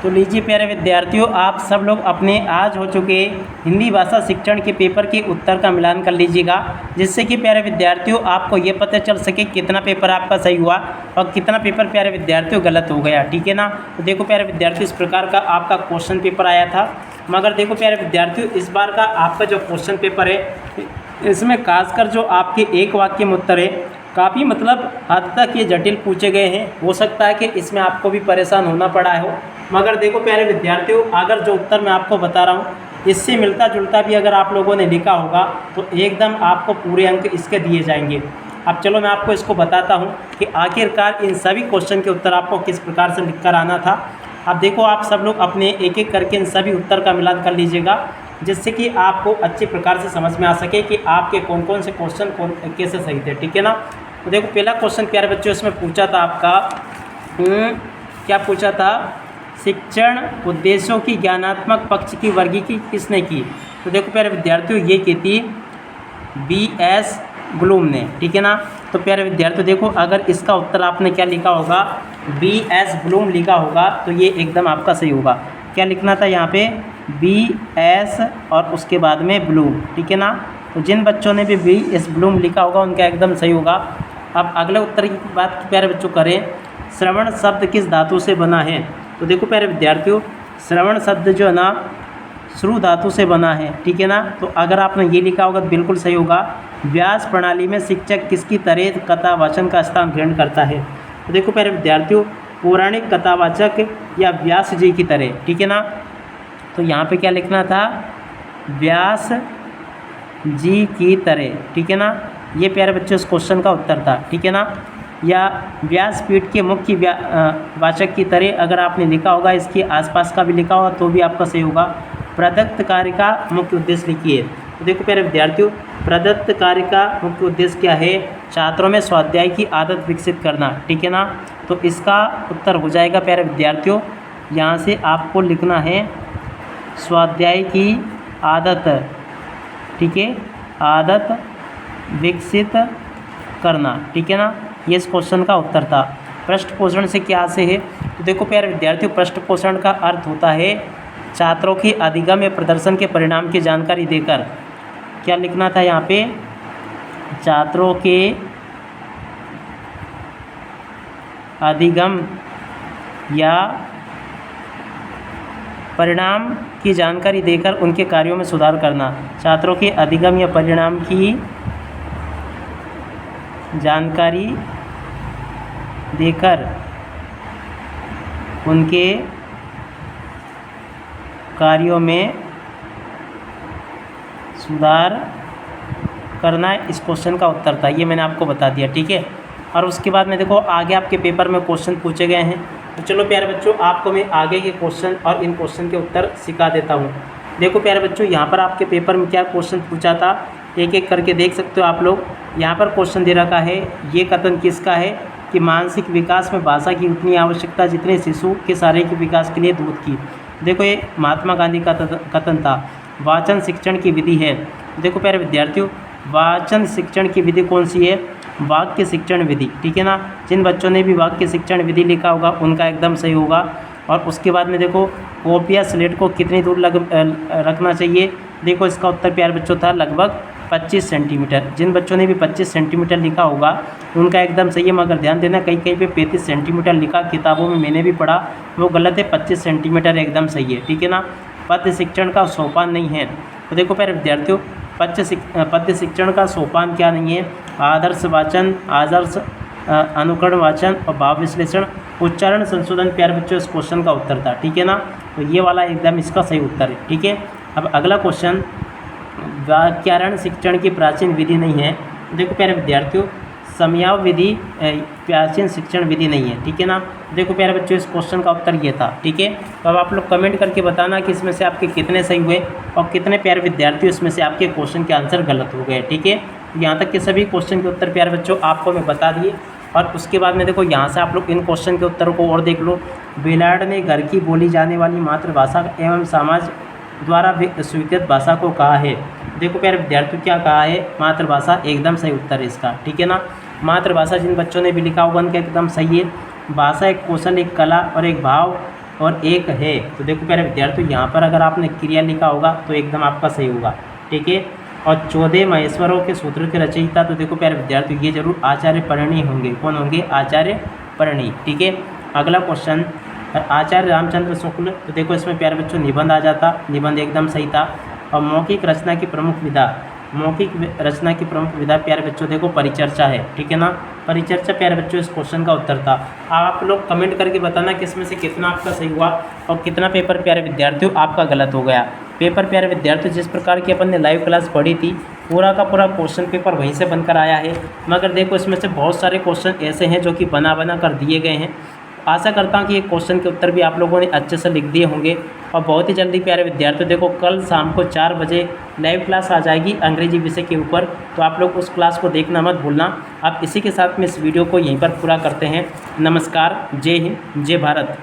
तो लीजिए प्यारे विद्यार्थियों, आप सब लोग अपने आज हो चुके हिंदी भाषा शिक्षण के पेपर के उत्तर का मिलान कर लीजिएगा, जिससे कि प्यारे विद्यार्थियों आपको ये पता चल सके कितना पेपर आपका सही हुआ और कितना पेपर प्यारे विद्यार्थियों गलत हो गया। ठीक है ना। तो देखो प्यारे विद्यार्थियों, इस प्रकार का आपका क्वेश्चन पेपर आया था। मगर देखो प्यारे विद्यार्थियों, इस बार का आपका जो क्वेश्चन पेपर है, इसमें खासकर जो आपके एक वाक्य में उत्तर है, काफ़ी मतलब हद तक ये जटिल पूछे गए हैं। हो सकता है कि इसमें आपको भी परेशान होना पड़ा हो। मगर देखो प्यारे विद्यार्थियों, अगर जो उत्तर मैं आपको बता रहा हूँ इससे मिलता जुलता भी अगर आप लोगों ने लिखा होगा तो एकदम आपको पूरे अंक इसके दिए जाएंगे। अब चलो मैं आपको इसको बताता हूँ कि आखिरकार इन सभी क्वेश्चन के उत्तर आपको किस प्रकार से लिख कर आना था। अब देखो, आप सब लोग अपने एक एक करके इन सभी उत्तर का मिलान कर लीजिएगा, जिससे कि आपको अच्छे प्रकार से समझ में आ सके कि आपके कौन कौन से क्वेश्चन कैसे सही थे। ठीक है ना। तो देखो पहला क्वेश्चन प्यारे बच्चों इसमें पूछा था आपका, क्या पूछा था, शिक्षण उद्देश्यों की ज्ञानात्मक पक्ष की वर्गीकृत किसने की। तो देखो प्यारे विद्यार्थियों, ये की थी B.S. ब्लूम ने। ठीक है ना। तो प्यारे विद्यार्थियों देखो, अगर इसका उत्तर आपने क्या लिखा होगा, B.S. ब्लूम लिखा होगा तो ये एकदम आपका सही होगा। क्या लिखना था यहाँ पे, B.S. और उसके बाद में ब्लूम। ठीक है ना। तो जिन बच्चों ने भी B.S. ब्लूम लिखा होगा उनका एकदम सही होगा। अब अगले उत्तर की बात प्यारे बच्चों करें, श्रवण शब्द किस धातु से बना है। तो देखो प्यारे विद्यार्थियों, श्रवण शब्द जो है ना श्रु धातु से बना है। ठीक है ना। तो अगर आपने ये लिखा होगा तो बिल्कुल सही होगा। व्यास प्रणाली में शिक्षक किसकी तरह कथावाचन का स्थान ग्रहण करता है। तो देखो प्यारे विद्यार्थियों, पौराणिक कथावाचक या व्यास जी की तरह। ठीक है ना। तो यहाँ पे क्या लिखना था, व्यास जी की तरह। ठीक है ना। ये प्यारे बच्चों इस क्वेश्चन का उत्तर था। ठीक है ना। या व्यासपीठ के मुख्य वाचक की तरह अगर आपने लिखा होगा, इसके आसपास का भी लिखा होगा तो भी आपका सही होगा। प्रदत्त कार्य का मुख्य उद्देश्य लिखिए। तो देखो प्यारे विद्यार्थियों, प्रदत्त कार्य का मुख्य उद्देश्य क्या है, छात्रों में स्वाध्याय की आदत विकसित करना। ठीक है ना। तो इसका उत्तर हो जाएगा प्यारे विद्यार्थियों, यहाँ से आपको लिखना है स्वाध्याय की आदत। ठीक है, आदत विकसित करना। ठीक है ना। ये इस क्वेश्चन का उत्तर था। पृष्ठ पोषण से क्या से है। तो देखो प्यारे विद्यार्थियों, पृष्ठ पोषण का अर्थ होता है छात्रों के अधिगम या प्रदर्शन के परिणाम की जानकारी देकर। क्या लिखना था यहाँ पे, छात्रों के अधिगम या परिणाम की जानकारी देकर उनके कार्यों में सुधार करना। छात्रों के अधिगम या परिणाम की जानकारी देकर उनके कार्यों में सुधार करना इस क्वेश्चन का उत्तर था। ये मैंने आपको बता दिया। ठीक है। और उसके बाद में देखो आगे आपके पेपर में क्वेश्चन पूछे गए हैं। तो चलो प्यारे बच्चों, आपको मैं आगे के क्वेश्चन और इन क्वेश्चन के उत्तर सिखा देता हूँ। देखो प्यारे बच्चों, यहाँ पर आपके पेपर में क्या क्वेश्चन पूछा था, एक एक करके देख सकते हो आप लोग। यहाँ पर क्वेश्चन दे रखा है, ये कथन किसका है कि मानसिक विकास में भाषा की उतनी आवश्यकता जितने शिशु के शारीरिक विकास के लिए दूध की। देखो ये महात्मा गांधी का कथन था। वाचन शिक्षण की विधि है। देखो प्यारे विद्यार्थियों, वाचन शिक्षण की विधि कौन सी है, वाक्य शिक्षण विधि। ठीक है ना। जिन बच्चों ने भी वाक्य शिक्षण विधि लिखा होगा उनका एकदम सही होगा। और उसके बाद में देखो, कॉपी या स्लेट को कितनी दूर रखना चाहिए। देखो इसका उत्तर प्यारे बच्चों था लगभग 25 सेंटीमीटर। जिन बच्चों ने भी 25 सेंटीमीटर लिखा होगा उनका एकदम सही है। मगर ध्यान देना, कहीं कहीं पे 35 सेंटीमीटर लिखा, किताबों में मैंने भी पढ़ा, वो गलत है। 25 सेंटीमीटर एकदम सही है। ठीक है ना। पद्य शिक्षण का सोपान नहीं है। तो देखो प्यारे विद्यार्थियों, पद्य शिक्षण का सोपान क्या नहीं है, आदर्श वाचन, आदर्श अनुकरण वाचन और भाव विश्लेषण, उच्चारण संशोधन प्यारे बच्चों इस क्वेश्चन का उत्तर था। ठीक है ना। तो ये वाला एकदम इसका सही उत्तर है। ठीक है। अब अगला क्वेश्चन, व्याकरण शिक्षण की प्राचीन विधि नहीं है। देखो प्यारे विद्यार्थियों, समयाव विधि प्राचीन शिक्षण विधि नहीं है। ठीक है ना। देखो प्यारे बच्चों, इस क्वेश्चन का उत्तर ये था। ठीक है। तो अब आप लोग कमेंट करके बताना कि इसमें से आपके कितने सही हुए और कितने प्यारे विद्यार्थियों इसमें से आपके क्वेश्चन के आंसर गलत हो गए। ठीक है। यहाँ तक के सभी क्वेश्चन के उत्तर प्यारे बच्चों आपको मैं बता दिए। और उसके बाद में देखो, यहाँ से आप लोग इन क्वेश्चन के उत्तरों को और देख लो। बेलार्ड ने घर की बोली जाने वाली मातृभाषा एवं समाज द्वारा स्वीकृत भाषा को कहा है। देखो प्यारे विद्यार्थियों, क्या कहा है, मातृभाषा एकदम सही उत्तर है इसका। ठीक है ना। मातृभाषा जिन बच्चों ने भी लिखा होगा उनका एकदम सही है। भाषा एक कौशल, एक कला और एक भाव और एक है। तो देखो प्यारे विद्यार्थियों, यहाँ पर अगर आपने क्रिया लिखा होगा तो एकदम आपका सही होगा, ठीक है। और 14 महेश्वरों के सूत्र के रचयिता, तो देखो प्यारे विद्यार्थियों ये जरूर आचार्य परिणी होंगे। कौन होंगे? आचार्य परिणी, ठीक है। अगला क्वेश्चन, आचार्य रामचंद्र शुक्ल, तो देखो इसमें प्यारे बच्चों निबंध आ जाता, निबंध एकदम सही था। और मौखिक रचना की प्रमुख विधा, मौखिक रचना की प्रमुख विधा प्यारे बच्चों देखो परिचर्चा है, ठीक है ना। परिचर्चा प्यारे बच्चों इस क्वेश्चन का उत्तर था। आप लोग कमेंट करके बताना कि इसमें से कितना आपका सही हुआ और कितना पेपर प्यारे विद्यार्थियों आपका गलत हो गया। पेपर प्यारे विद्यार्थियों जिस प्रकार की अपन ने लाइव क्लास पढ़ी थी, पूरा का पूरा क्वेश्चन पेपर वहीं से बनकर आया है। मगर देखो इसमें से बहुत सारे क्वेश्चन ऐसे हैं जो कि बना कर दिए गए हैं। आशा करता हूँ कि ये क्वेश्चन के उत्तर भी आप लोगों ने अच्छे से लिख दिए होंगे। और बहुत ही जल्दी प्यारे विद्यार्थियों देखो कल शाम को 4 बजे लाइव क्लास आ जाएगी अंग्रेजी विषय के ऊपर, तो आप लोग उस क्लास को देखना मत भूलना। आप इसी के साथ में इस वीडियो को यहीं पर पूरा करते हैं। नमस्कार, जय हिंद, जय भारत।